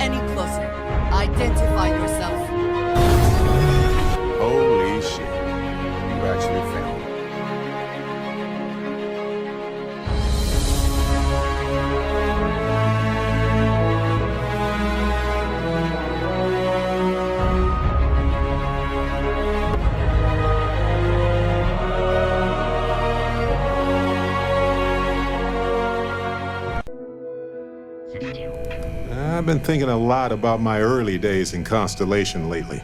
any closer. Identify yourself. Holy shit. You actually found me. I've been thinking a lot about my early days in Constellation lately.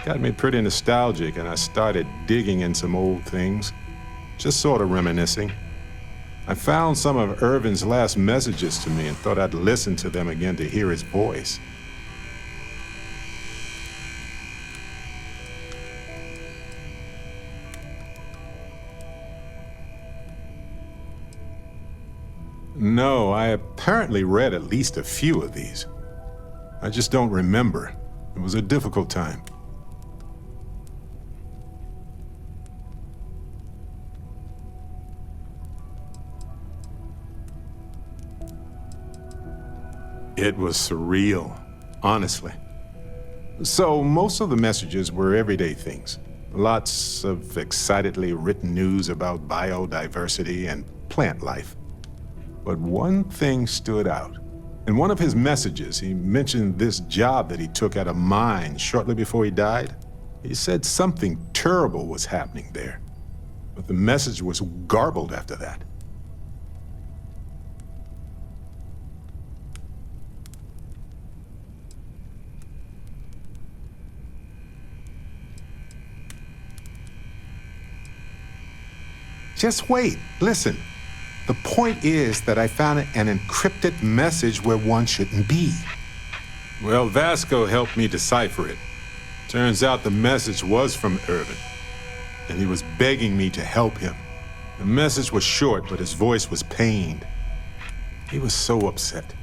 Got me pretty nostalgic, and I started digging in some old things, just sort of reminiscing. I found some of Ervin's last messages to me and thought I'd listen to them again to hear his voice. No, I apparently read at least a few of these. I just don't remember. It was a difficult time. It was surreal, honestly. So most of the messages were everyday things. Lots of excitedly written news about biodiversity and plant life. But one thing stood out. In one of his messages, he mentioned this job that he took at a mine shortly before he died. He said something terrible was happening there, but the message was garbled after that. Just wait, listen. The point is that I found an encrypted message where one shouldn't be. Well, Vasco helped me decipher it. Turns out the message was from Ervin, and he was begging me to help him. The message was short, but his voice was pained. He was so upset.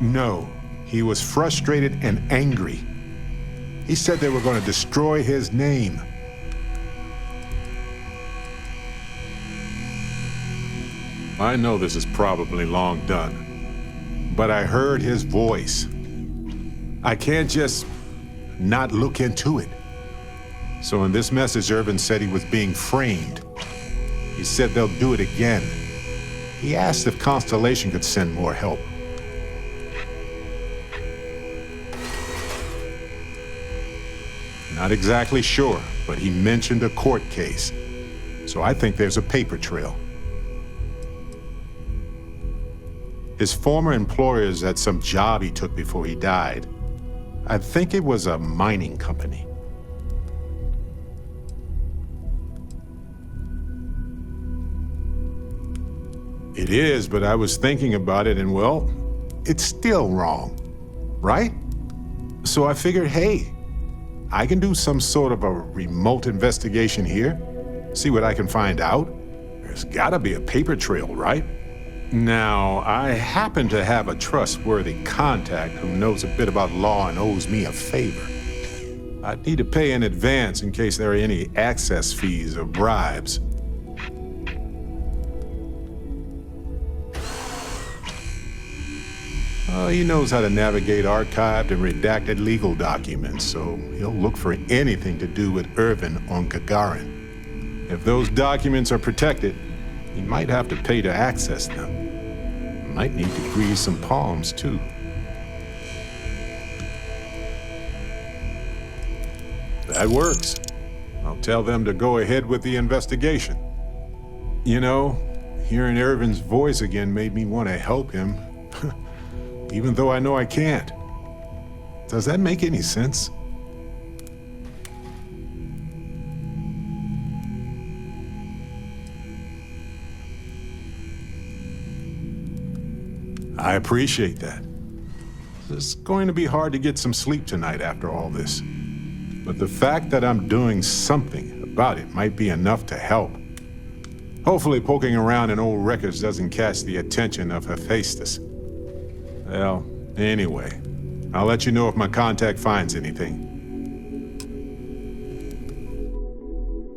No, he was frustrated and angry. He said they were going to destroy his name. I know this is probably long done, but I heard his voice. I can't just not look into it. So in this message, Ervin said he was being framed. He said they'll do it again. He asked if Constellation could send more help. Not exactly sure, but he mentioned a court case. So I think there's a paper trail. His former employers had some job he took before he died. I think it was a mining company. It is, but I was thinking about it and, well, it's still wrong, right? So I figured, hey, I can do some sort of a remote investigation here, see what I can find out. There's gotta be a paper trail, right? Now, I happen to have a trustworthy contact who knows a bit about law and owes me a favor. I'd need to pay in advance in case there are any access fees or bribes. He knows how to navigate archived and redacted legal documents, so he'll look for anything to do with Ervin on Gagarin. If those documents are protected, he might have to pay to access them. Might need to grease some palms, too. That works. I'll tell them to go ahead with the investigation. You know, hearing Ervin's voice again made me want to help him. Even though I know I can't. Does that make any sense? I appreciate that. It's going to be hard to get some sleep tonight after all this. But the fact that I'm doing something about it might be enough to help. Hopefully poking around in old records doesn't catch the attention of Hephaestus. Well, anyway, I'll let you know if my contact finds anything.